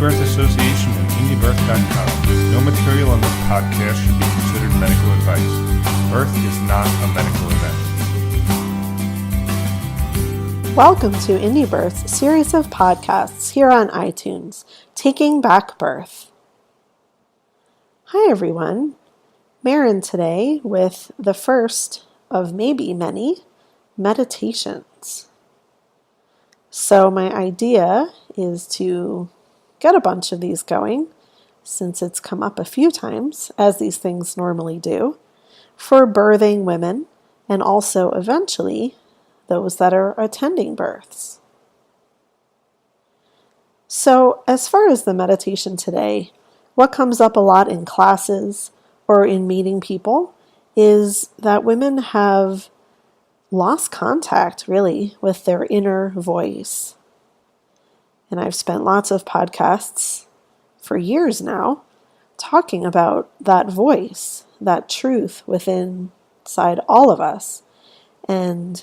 Birth Association and IndieBirth.com. No material on this podcast should be considered medical advice. Birth is not a medical event. Welcome to IndieBirth's series of podcasts here on iTunes, Taking Back Birth. Hi everyone, Marin today with the first of maybe many meditations. So my idea is to get a bunch of these going, since it's come up a few times, as these things normally do, for birthing women and also eventually those that are attending births. So as far as the meditation today, what comes up a lot in classes or in meeting people is that women have lost contact, really, with their inner voice. And I've spent lots of podcasts for years now talking about that voice, that truth within inside all of us, and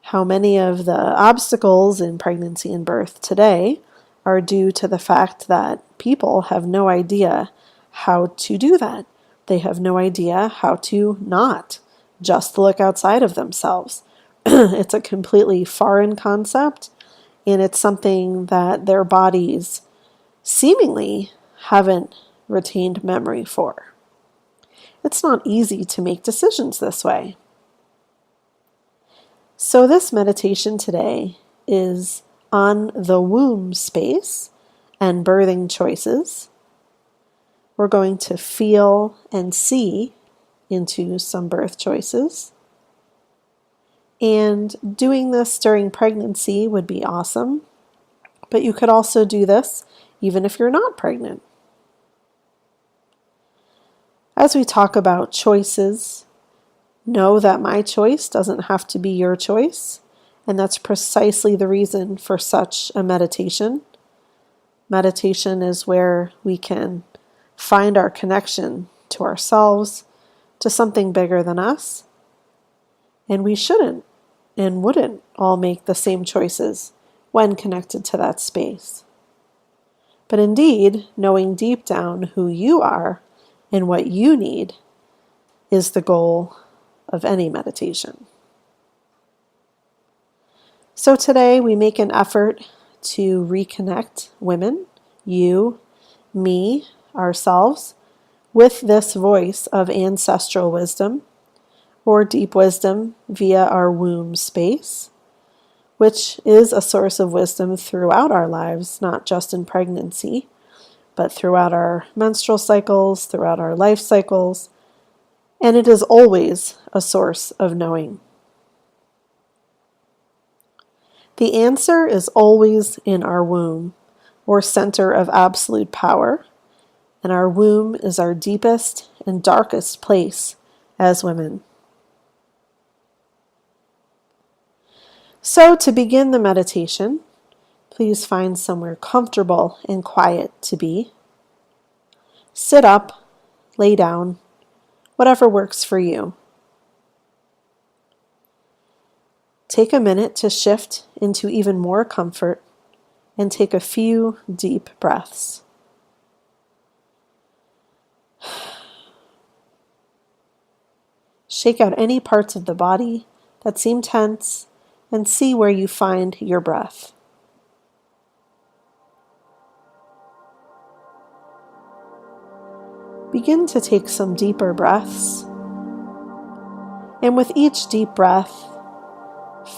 how many of the obstacles in pregnancy and birth today are due to the fact that people have no idea how to do that. They have no idea how to not just look outside of themselves. It's a completely foreign concept, and it's something that their bodies seemingly haven't retained memory for. It's not easy to make decisions this way. So this meditation today is on the womb space and birthing choices. We're going to feel and see into some birth choices. And doing this during pregnancy would be awesome, but you could also do this even if you're not pregnant. As we talk about choices, know that my choice doesn't have to be your choice, and that's precisely the reason for such a meditation. Meditation is where we can find our connection to ourselves, to something bigger than us, and we shouldn't and wouldn't all make the same choices when connected to that space. But indeed, knowing deep down who you are and what you need is the goal of any meditation. So today we make an effort to reconnect women, you, me, ourselves, with this voice of ancestral wisdom or deep wisdom via our womb space, which is a source of wisdom throughout our lives, not just in pregnancy, but throughout our menstrual cycles, throughout our life cycles, and it is always a source of knowing. The answer is always in our womb, or center of absolute power, and our womb is our deepest and darkest place as women. So to begin the meditation, please find somewhere comfortable and quiet to be. Sit up, lay down, whatever works for you. Take a minute to shift into even more comfort and take a few deep breaths. Shake out any parts of the body that seem tense and see where you find your breath. Begin to take some deeper breaths, and with each deep breath,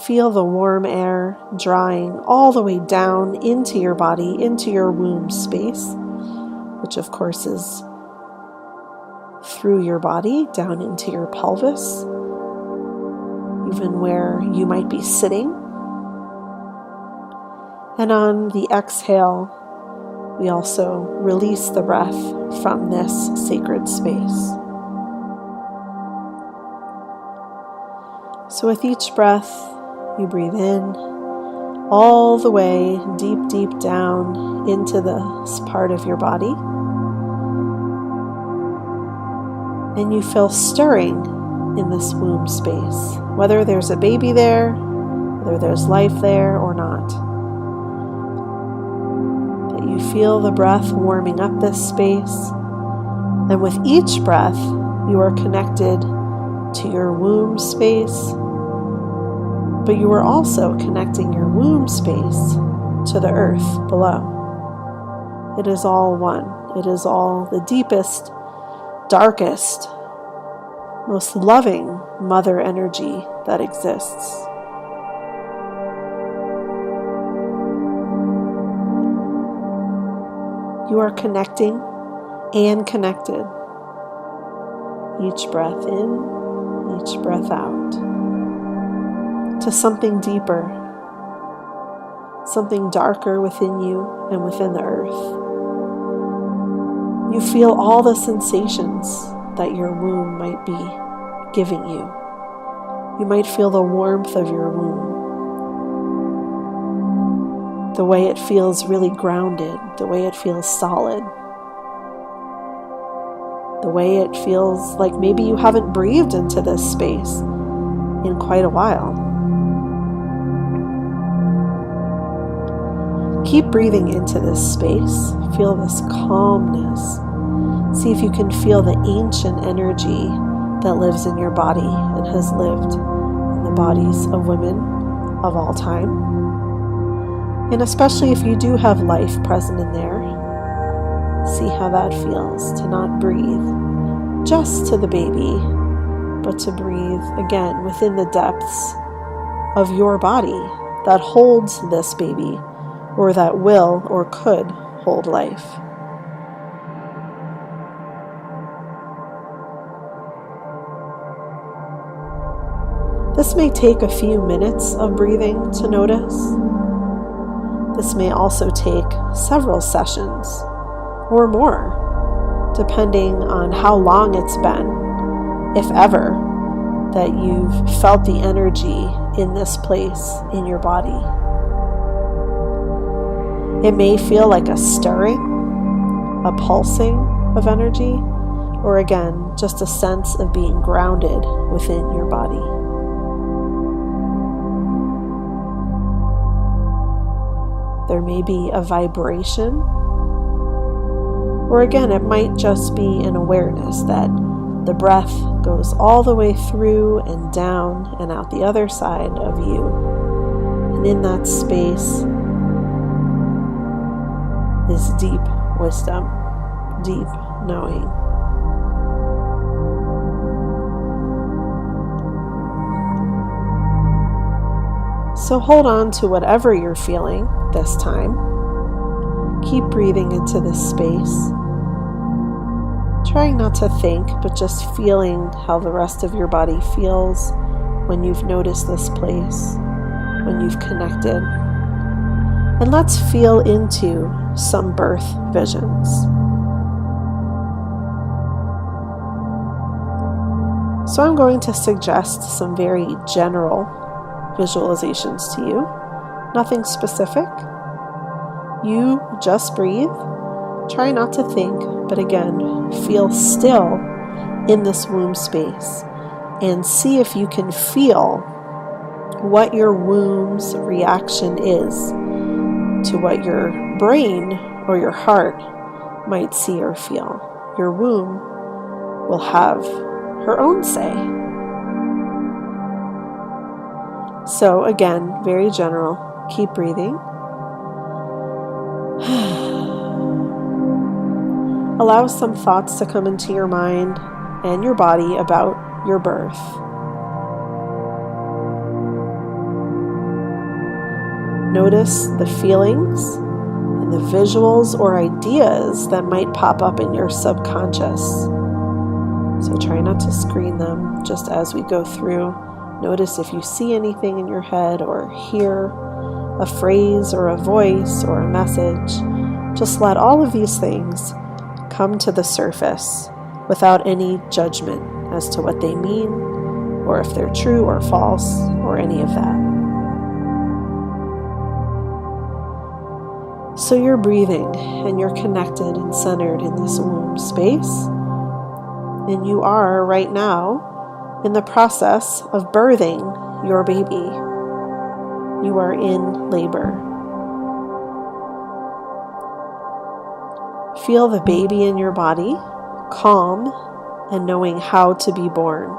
feel the warm air drawing all the way down into your body, into your womb space, which of course is through your body, down into your pelvis, even where you might be sitting. And on the exhale, we also release the breath from this sacred space. So with each breath, you breathe in all the way deep, deep down into this part of your body. And you feel stirring in this womb space, whether there's a baby there, whether there's life there or not. That you feel the breath warming up this space. And with each breath, you are connected to your womb space, but you are also connecting your womb space to the earth below. It is all one. It is all the deepest, darkest, most loving mother energy that exists. You are connecting and connected. Each breath in, each breath out, to something deeper, something darker within you and within the earth. You feel all the sensations that your womb might be giving you. You might feel the warmth of your womb, the way it feels really grounded, the way it feels solid, the way it feels like maybe you haven't breathed into this space in quite a while. Keep breathing into this space. Feel this calmness. See if you can feel the ancient energy that lives in your body and has lived in the bodies of women of all time. And especially if you do have life present in there, see how that feels to not breathe just to the baby, but to breathe again within the depths of your body that holds this baby, or that will or could hold life. This may take a few minutes of breathing to notice. This may also take several sessions or more, depending on how long it's been, if ever, that you've felt the energy in this place in your body. It may feel like a stirring, a pulsing of energy, or again, just a sense of being grounded within your body. There may be a vibration, or again, it might just be an awareness that the breath goes all the way through and down and out the other side of you. And in that space is deep wisdom, deep knowing. So hold on to whatever you're feeling this time. Keep breathing into this space. Trying not to think, but just feeling how the rest of your body feels when you've noticed this place, when you've connected. And let's feel into some birth visions. So I'm going to suggest some very general visualizations to you, nothing specific. You just breathe. Try not to think, but again, feel still in this womb space and see if you can feel what your womb's reaction is to what your brain or your heart might see or feel. Your womb will have her own say. So again, very general. Keep breathing. Allow some thoughts to come into your mind and your body about your birth. Notice the feelings and the visuals or ideas that might pop up in your subconscious. So try not to screen them just as we go through. Notice if you see anything in your head or hear a phrase or a voice or a message. Just let all of these things come to the surface without any judgment as to what they mean or if they're true or false or any of that. So you're breathing and you're connected and centered in this womb space. And you are right now in the process of birthing your baby. You are in labor. Feel the baby in your body, calm and knowing how to be born.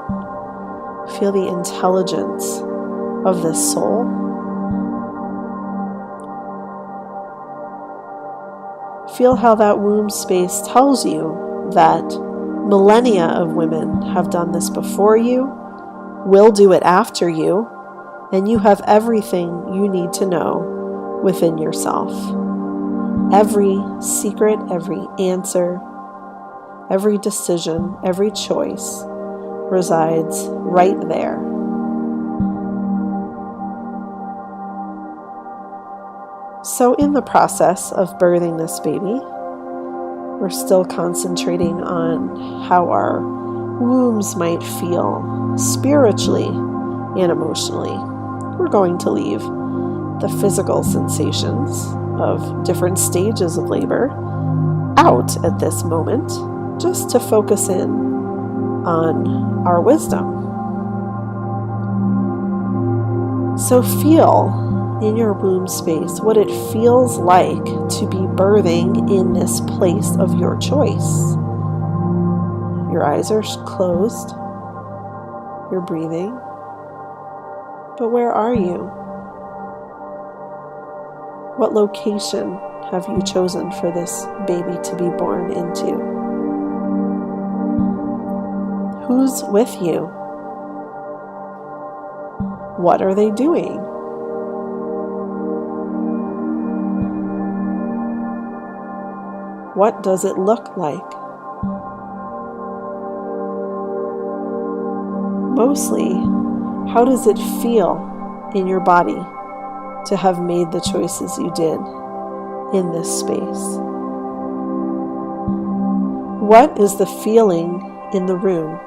Feel the intelligence of this soul. Feel how that womb space tells you that millennia of women have done this before you, will do it after you, and you have everything you need to know within yourself. Every secret, every answer, every decision, every choice resides right there. So in the process of birthing this baby, we're still concentrating on how our wombs might feel spiritually and emotionally. We're going to leave the physical sensations of different stages of labor out at this moment, just to focus in on our wisdom. So feel in your womb space what it feels like to be birthing in this place of your choice. Your eyes are closed, you're breathing, but where are you? What location have you chosen for this baby to be born into? Who's with you? What are they doing? What does it look like? Mostly, how does it feel in your body to have made the choices you did in this space? What is the feeling in the room?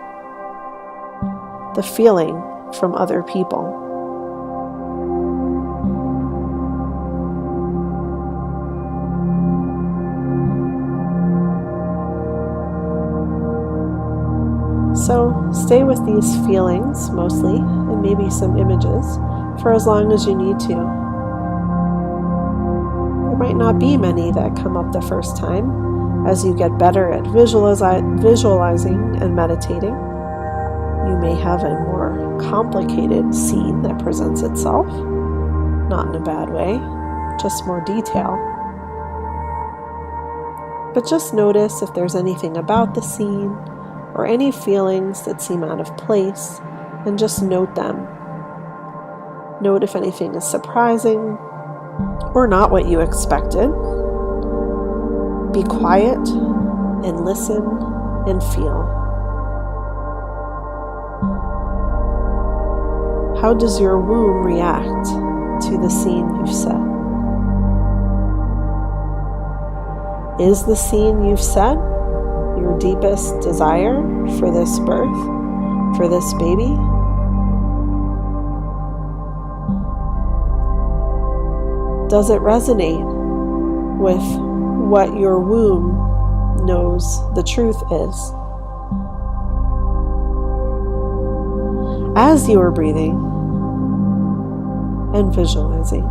The feeling from other people? So stay with these feelings mostly, and maybe some images, for as long as you need to. There might not be many that come up the first time. As you get better at visualizing and meditating, you may have a more complicated scene that presents itself. Not in a bad way, just more detail. But just notice if there's anything about the scene or any feelings that seem out of place, and just note them. Note if anything is surprising or not what you expected. Be quiet and listen and feel. How does your womb react to the scene you've set? Is the scene you've set your deepest desire for this birth, for this baby? Does it resonate with what your womb knows the truth is? As you are breathing and visualizing,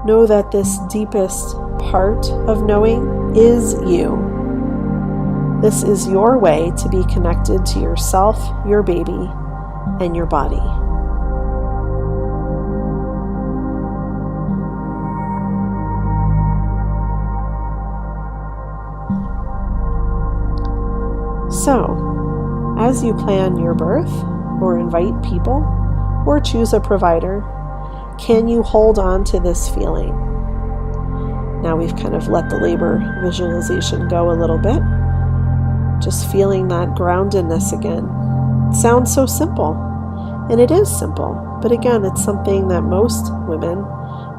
know that this deepest part of knowing is you. This is your way to be connected to yourself, your baby, and your body. So, as you plan your birth, or invite people, or choose a provider, can you hold on to this feeling? Now we've kind of let the labor visualization go a little bit. Just feeling that groundedness again. It sounds so simple, and it is simple, but again, it's something that most women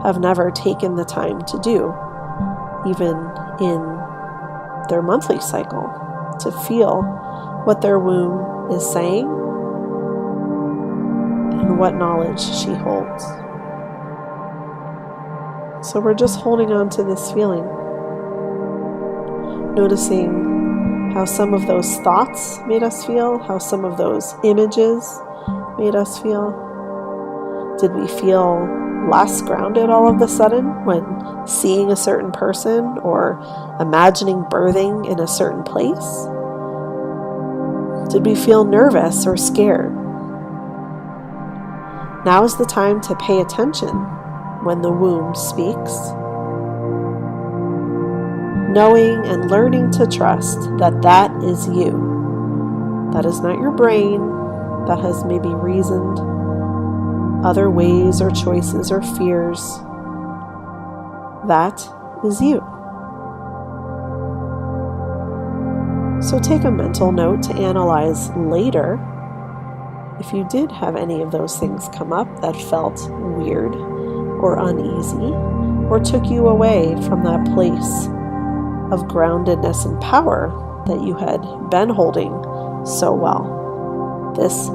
have never taken the time to do, even in their monthly cycle, to feel what their womb is saying and what knowledge she holds. So we're just holding on to this feeling, noticing how some of those thoughts made us feel, how some of those images made us feel. Did we feel less grounded all of a sudden when seeing a certain person or imagining birthing in a certain place? Did we feel nervous or scared? Now is the time to pay attention when the womb speaks, knowing and learning to trust that that is you. That is not your brain that has maybe reasoned other ways or choices or fears. That is you. So take a mental note to analyze later if you did have any of those things come up that felt weird or uneasy or took you away from that place of groundedness and power that you had been holding so well. This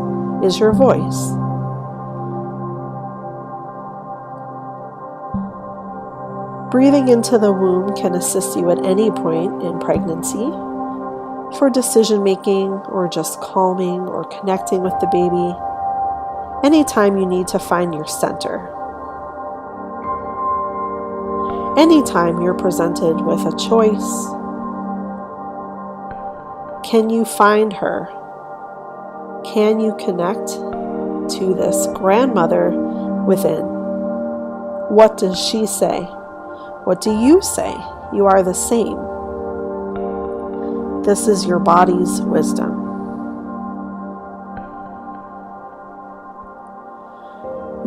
is your voice. Breathing into the womb can assist you at any point in pregnancy for decision making or just calming or connecting with the baby. Anytime you need to find your center. Anytime you're presented with a choice, can you find her? Can you connect to this grandmother within? What does she say? What do you say? You are the same. This is your body's wisdom.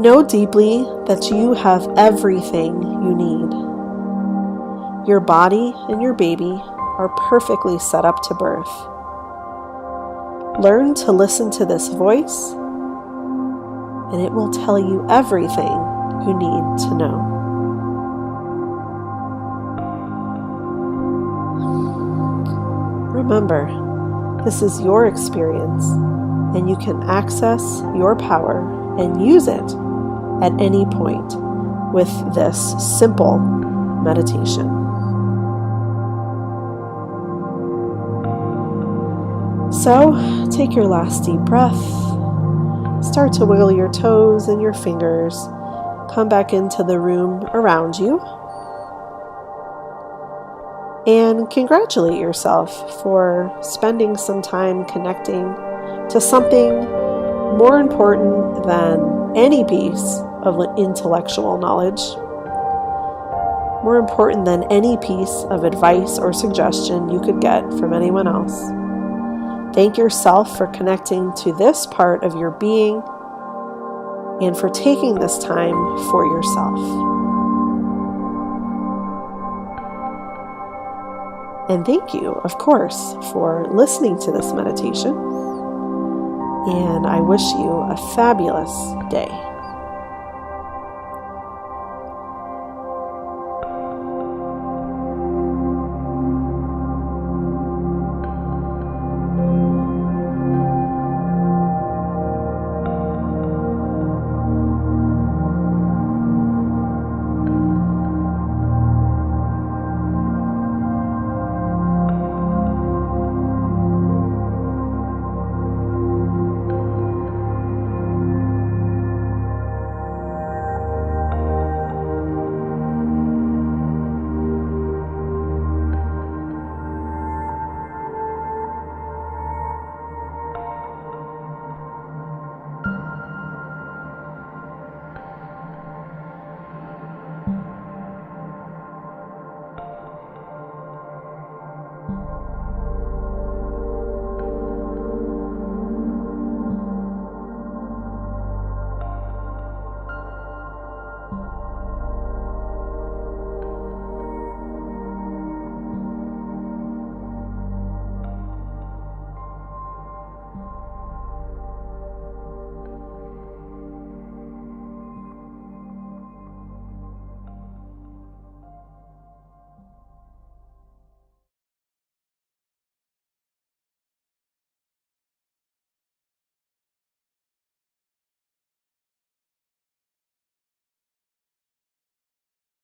Know deeply that you have everything you need. Your body and your baby are perfectly set up to birth. Learn to listen to this voice, and it will tell you everything you need to know. Remember, this is your experience, and you can access your power and use it at any point with this simple meditation. So, take your last deep breath. Start to wiggle your toes and your fingers. Come back into the room around you. And congratulate yourself for spending some time connecting to something more important than any piece of intellectual knowledge, more important than any piece of advice or suggestion you could get from anyone else. Thank yourself for connecting to this part of your being and for taking this time for yourself. And thank you, of course, for listening to this meditation. And I wish you a fabulous day.